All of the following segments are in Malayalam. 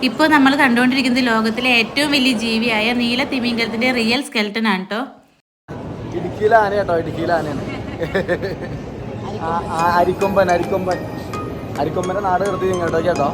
ഇപ്പോൾ നമ്മൾ കണ്ടുകൊണ്ടിരിക്കുന്നത് ലോകത്തിലെ ഏറ്റവും വലിയ ജീവിയായ നീല തിമിംഗലത്തിന്റെ റിയൽ സ്കെൽട്ടൻ ആണ് കേട്ടോ. ഇടുക്കിയിലെ ആന കേട്ടോ, ഇടുക്കിയിലെ ആനയാണ്. അരിക്കൊമ്പൻ അരിക്കൊമ്പൻ അരിക്കൊമ്പന്റെ നാട് നിർത്തി കേട്ടോ കേട്ടോ.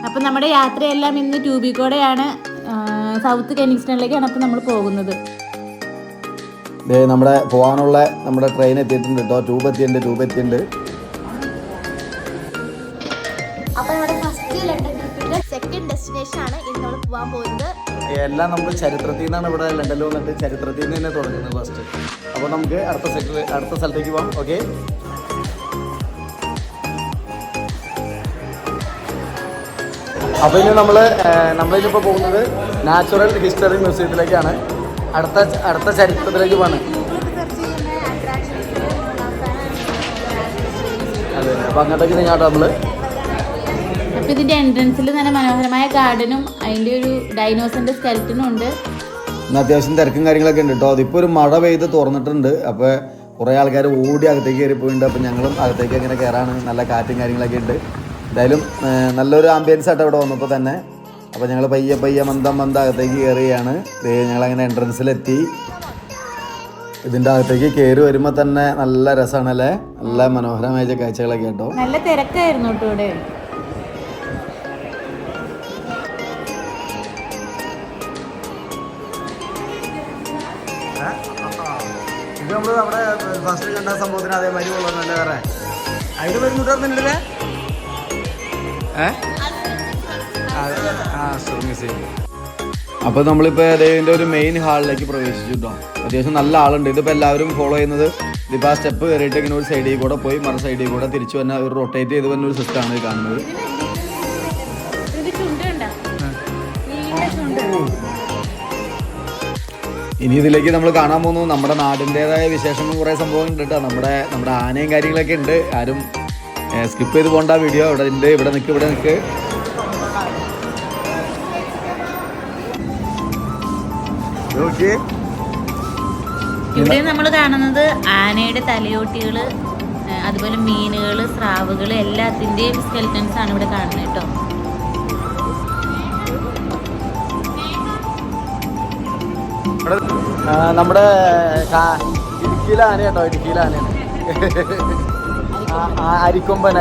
അപ്പം നമ്മുടെ യാത്രയെല്ലാം ഇന്ന് ട്യൂബിക്കോടെയാണ് സൗത്ത് കെനിങ്സ്റ്റണിലേക്കാണ് അപ്പം നമ്മൾ പോകുന്നത്. നമ്മുടെ പോകാനുള്ള നമ്മുടെ ട്രെയിൻ എത്തിയിട്ടുണ്ട് കേട്ടോ. ട്യൂബ് എത്തിയിട്ടുണ്ട്. അപ്പോൾ നമ്മുടെ ഫസ്റ്റ് ലണ്ടൻ ട്രിപ്പിന്റെ സെക്കൻഡ് ഡെസ്റ്റിനേഷൻ ആണ് ഇന്ന് നമ്മൾ പോകാൻ പോകുന്നത്. എല്ലാം നമ്മൾ ചരിത്രത്തിൽ നിന്നാണ് ഇവിടെ ലണ്ടനിൽ വന്നിട്ട് ചരിത്രത്തിൽ നിന്ന് തന്നെ തുടങ്ങുന്നത് ഫസ്റ്റ്. അപ്പോൾ നമുക്ക് അടുത്ത സ്ഥലത്തേക്ക് പോകാം. ഓക്കെ, അപ്പോൾ ഇനി നമ്മളിനിപ്പോൾ പോകുന്നത് നാച്ചുറൽ ഹിസ്റ്ററി മ്യൂസിയത്തിലേക്കാണ്. അടുത്ത ചരിത്രത്തിലേക്ക് പോകാണ്. അതെ, അപ്പോൾ അങ്ങോട്ടേക്ക് നീങ്ങാട്ടോ നമ്മൾ. അപ്പോൾ ഇതിൻ്റെ എൻട്രൻസിൽ നല്ല മനോഹരമായ ഗാർഡനും അതിൻ്റെ ഒരു ഡൈനോസറിൻ്റെ സ്കെൽറ്റനും ഉണ്ട്. ഇന്ന് അത്യാവശ്യം തിരക്കും കാര്യങ്ങളൊക്കെ ഉണ്ട് കേട്ടോ. അതിപ്പോൾ ഒരു മഴ പെയ്ത് തുറന്നിട്ടുണ്ട്. അപ്പോൾ കുറേ ആൾക്കാർ ഓടി അകത്തേക്ക് കയറി പോയിട്ടുണ്ട്. അപ്പോൾ ഞങ്ങളും അകത്തേക്ക് അങ്ങനെ കയറാണ്. നല്ല കാറ്റും കാര്യങ്ങളൊക്കെ ഉണ്ട്. എന്തായാലും നല്ലൊരു ആംബിയൻസ് ആയിട്ട് ഇവിടെ വന്നപ്പോൾ തന്നെ. അപ്പോൾ ഞങ്ങൾ പയ്യെ മന്ദം അകത്തേക്ക് കയറുകയാണ്. ഞങ്ങളങ്ങനെ എൻട്രൻസിലെത്തി. ഇതിൻ്റെ അകത്തേക്ക് കയറി വരുമ്പോൾ തന്നെ നല്ല രസമാണല്ലേ, നല്ല മനോഹരമായ കാഴ്ചകളൊക്കെ കേട്ടോ. നല്ല തിരക്കായിരുന്നു കേട്ടോ ഇവിടെ. ഇത് നമ്മൾ നമ്മുടെ ഫസ്റ്റ് കണ്ട സംഭവത്തിന് അതേമാതിരി ഉള്ളതല്ലേ വേറെ അതിന് വരുന്നുണ്ടല്ലേ. അപ്പോൾ നമ്മളിപ്പോൾ ഇതിൻ്റെ ഒരു മെയിൻ ഹാളിലേക്ക് പ്രവേശിച്ചു കേട്ടോ. അത്യാവശ്യം നല്ല ആളുണ്ട്. ഇതിപ്പോൾ എല്ലാവരും ഫോളോ ചെയ്യുന്നത് ഇതിപ്പോൾ ആ സ്റ്റെപ്പ് കയറിയിട്ട് ഇങ്ങനെ ഒരു സൈഡിൽ കൂടെ പോയി മറു സൈഡിൽ കൂടെ തിരിച്ചു വന്ന ഒരു റൊട്ടേറ്റ് ചെയ്ത് വന്ന ഒരു സിസ്റ്റമാണ് ഇത് കാണുന്നത്. ഇനി ഇതിലേക്ക് നമ്മൾ കാണാൻ പോകുന്നു നമ്മുടെ നാടിൻ്റെതായ വിശേഷങ്ങൾ കുറേ സംഭവങ്ങളുണ്ട് കേട്ടോ. നമ്മുടെ ആനയും കാര്യങ്ങളൊക്കെ ഉണ്ട്. ആരും സ്കിപ്പ് ചെയ്ത് പോകേണ്ട വീഡിയോ ഇവിടെ ഉണ്ട്. ഇവിടെ നിൽക്ക്. ഇവിടെ നമ്മൾ കാണുന്നത് ആനയുടെ തലയോട്ടികൾ, അതുപോലെ മീനുകൾ, സ്രാവുകൾ എല്ലാത്തിൻ്റെയും സ്കെൽറ്റൻസ് ആണ് ഇവിടെ കാണുന്നത് കേട്ടോ. നമ്മുടെ ഇടുക്കിയിലെ ആന കേട്ടോ, ഇടുക്കിയിലെ ആനയാണ്. അരിക്കൊമ്പന്റെ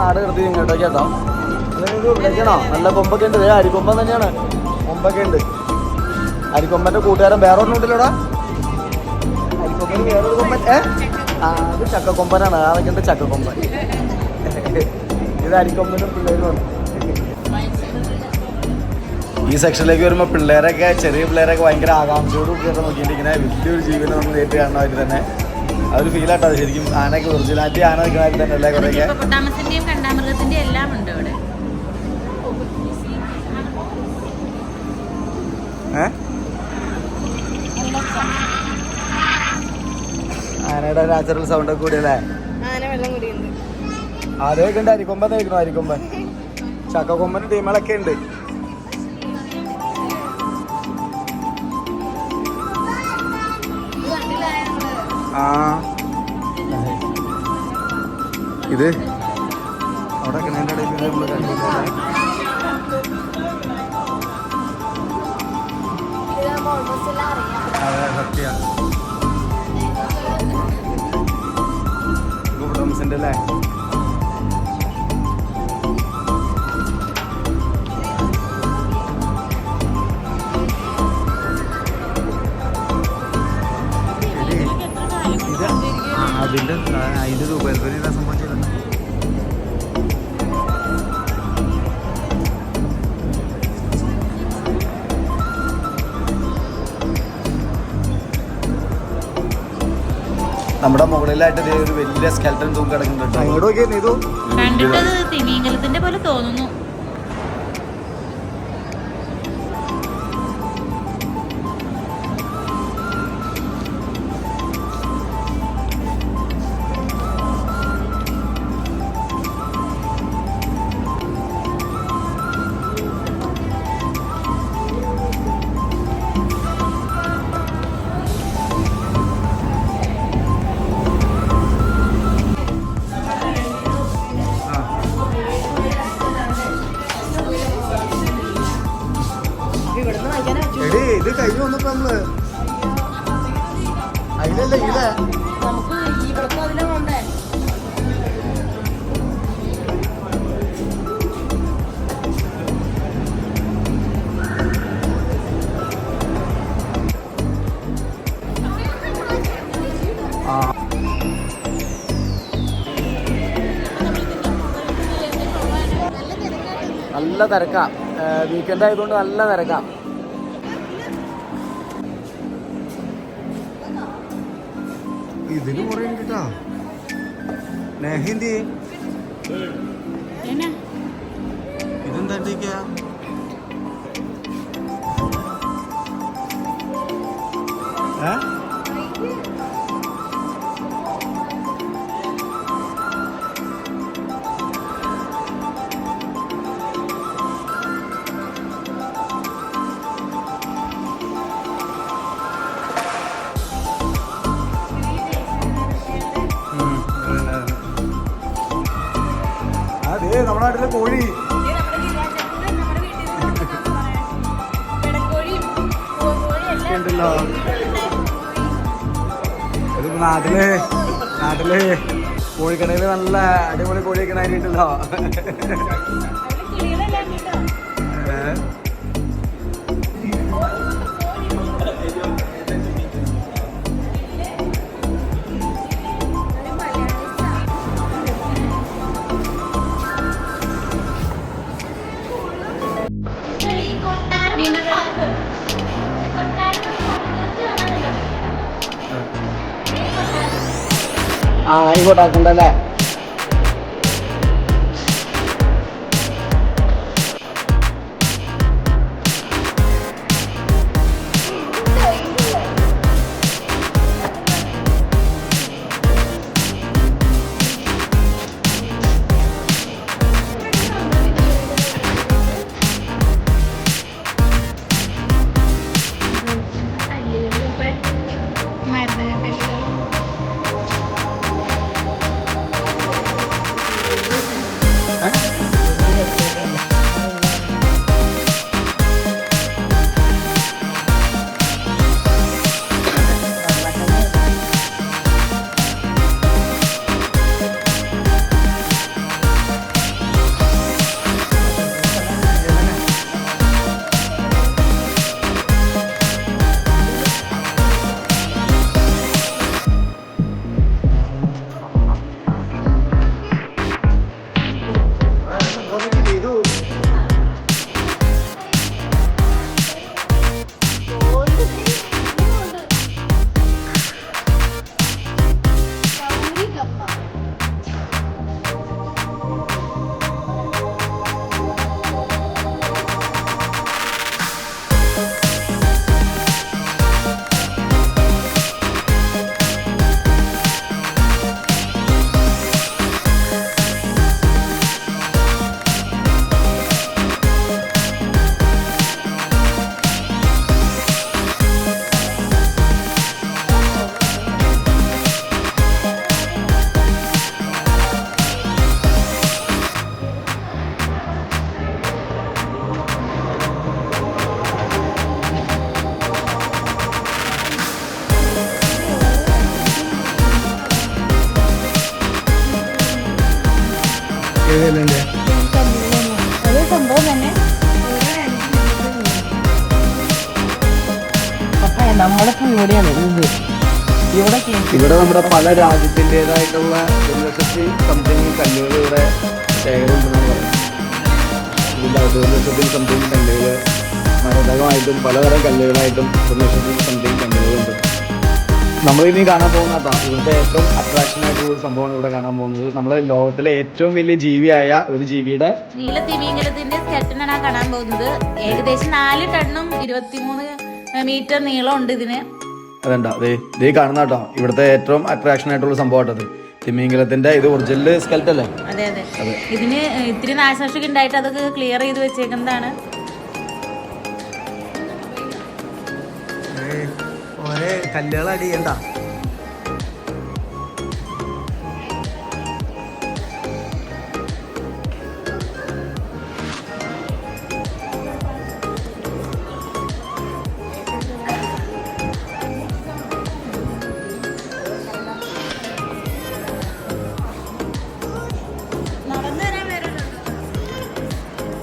നാട് നിർത്തി കേട്ടോ കേട്ടോ. വിളിക്കണോ? നല്ല കൊമ്പൊക്കെ ഉണ്ട്. അരിക്കൊമ്പൻ തന്നെയാണ്, കൊമ്പൊക്കെ ഉണ്ട്. അരിക്കൊമ്പന്റെ കൂട്ടുകാരൻ വേറെ ഒന്നും ഉണ്ടല്ലോടാ. അരിക്കൊമ്പന് വേറൊരു കൊമ്പൻ. അത് ചക്കക്കൊമ്പനാണ്. അതൊക്കെ ഉണ്ട് ചക്കക്കൊമ്പൻ. ഇത് അരിക്കൊമ്പനും പിള്ളേരും. ഈ സെക്ഷനിലേക്ക് വരുമ്പോൾ ചെറിയ പിള്ളേരൊക്കെ ഭയങ്കര ആകാംക്ഷയോട് കൂടിയൊക്കെ നോക്കിയിട്ടിങ്ങനെ വലിയൊരു ജീവനെ നമ്മൾ നേരിട്ട് കാണുന്നവർ തന്നെ അതൊരു ഫീലാട്ടോ. അത് ശരിക്കും ആനയൊക്കെ ഒറിജിനാലിറ്റി ആന നിൽക്കുന്നതായിട്ട് തന്നെ അല്ലേ. കുറേ എല്ലാം ഉണ്ട് ഇവിടെ. ആനയുടെ നാച്ചുറൽ സൗണ്ട് ഒക്കെ കൂടി അല്ലേ. ആദ്യമൊക്കെ ഉണ്ട്. അരിക്കൊമ്പൻ കഴിക്കണോ? അരിക്കൊമ്പൻ, ചക്കക്കൊമ്പൻ ടീമുകളൊക്കെ ഉണ്ട്. ഇത് അവിടെ കിണേൻ്റെ ഇടയിൽ നമ്മൾ കണ്ടിട്ടുണ്ട്. അതെ, സത്യമാണ്. ഗുഡംസിൻ്റെ അല്ലേ. അതിൻ്റെ രൂപയിൽ സംഭവിച്ചിട്ടുണ്ട്. നമ്മുടെ മുകളിലായിട്ട് ഒരു വലിയ സ്കെൽട്ടൻ തൂങ്ങി കിടക്കുന്നുണ്ട്. കണ്ടിട്ട് തിമിംഗലത്തിന്റെ പോലെ തോന്നുന്നു. കഴിഞ്ഞു വന്നപ്പോ നമ്മള് അതിലല്ല ഇല്ലേ നമുക്ക് ഇവിടത്തെ അതിലെ കൊണ്ടേ നല്ല തിരക്കാ. വീക്കെൻഡ് ആയതുകൊണ്ട് നല്ല തിരക്കാ. ഇതിന് കുറെ ഉണ്ട് കേട്ടോ. നെഹിന്ദി ഇതെന്താ അതെ നമ്മുടെ നാട്ടിലെ കോഴി ഉണ്ടല്ലോ. ഇത് നാട്ടില് കോഴിക്കടയിൽ നല്ല അടിപൊളി കോഴി വെക്കണായിട്ടുണ്ടല്ലോ. ആയിക്കോട്ടാക്കണ്ടല്ലേ. സംഭവം തന്നെ നമ്മളിപ്പോ ഇവിടെയാണ് ഇവിടെ നമ്മുടെ പല രാജ്യത്തിൻ്റെതായിട്ടുള്ള 1,00,000 സംതിങ് കല്ലുകൾ ഇവിടെ ശേഖരമുണ്ടെന്നാണ് പറയുന്നത്. ഇതിൻ്റെ 1,00,000 സംതിങ് കല്ലുകൾ മരതകമായിട്ടും പലതരം കല്ലുകളായിട്ടും 1,00,000 സംതിങ് കല്ലുകളുണ്ട്. നമ്മളിനി കാണാൻ പോകുന്ന കേട്ടോ ഇവിടുത്തെ ഏറ്റവും അട്രാക്ഷൻ ആയിട്ടുള്ള ഒരു സംഭവമാണ് ഇവിടെ കാണാൻ പോകുന്നത്. നമ്മുടെ ലോകത്തിലെ ഏറ്റവും വലിയ ജീവിയായ ഒരു ജീവിയുടെ നീലത്തിമിംഗലത്തിന്റെ സ്കെൽട്ടനാണ് കാണാൻ പോകുന്നത്. ഏകദേശം 4 ടണ്ണും 23 മീറ്റർ നീളം ഉണ്ട് ഇതിന്. അതെന്താ ഇതേ കാണുന്ന കേട്ടോ ഇവിടുത്തെ ഏറ്റവും അട്രാക്ഷൻ ആയിട്ടുള്ള സംഭവം കേട്ടത് തിമിംഗലത്തിന്റെ. ഇത് ഒറിജിനൽ സ്കെൽറ്റ് അല്ലേ? അതെ അതെ. ഇതിന് ഇത്തിരി നാശനഷ്ടം ഉണ്ടായിട്ട് അതൊക്കെ ക്ലിയർ ചെയ്ത് വെച്ചേക്കുന്നതാണ്. കല്ലുകൾ അടിയണ്ട.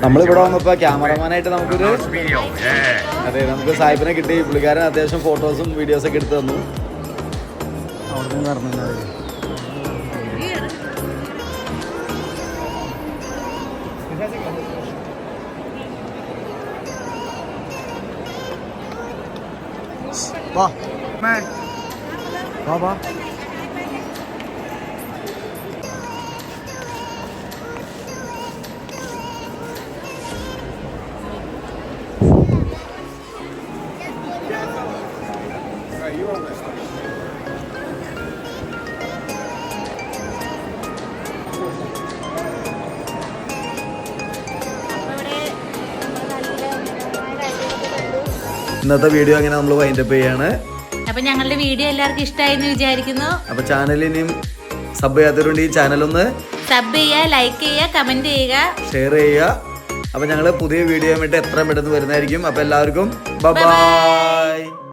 നമ്മളിവിടെ വന്നപ്പോൾ ക്യാമറമാനായിട്ട് നമുക്കൊരു അതെ നമുക്ക് സാഹിബിനെ കിട്ടി. പുള്ളിക്കാരൻ അത്യാവശ്യം ഫോട്ടോസും വീഡിയോസൊക്കെ എടുത്തു തന്നു. അവിടെ നിന്ന് പറഞ്ഞു വാ വാ വാ. ഇന്നത്തെ വീഡിയോ അങ്ങനെ നമ്മൾ വൈൻഡപ്പ് ചെയ്യാണ്. അപ്പൊ ഞങ്ങളുടെ വീഡിയോ എല്ലാവർക്കും ഇഷ്ടമായെന്ന് വിചാരിക്കുന്നു. അപ്പൊ ചാനൽ ഇനിയും സബ് ചെയ്യാത്തവരുണ്ട് ഈ ചാനലൊന്ന് സബ് ചെയ്യുക, ലൈക്ക് ചെയ്യുക, കമന്റ് ചെയ്യുക, ഷെയർ ചെയ്യുക. അപ്പൊ ഞങ്ങൾ പുതിയ വീഡിയോ ആയിട്ട് എത്രയും പെട്ടെന്ന് വരുന്നതായിരിക്കും. അപ്പൊ എല്ലാവർക്കും ബൈ.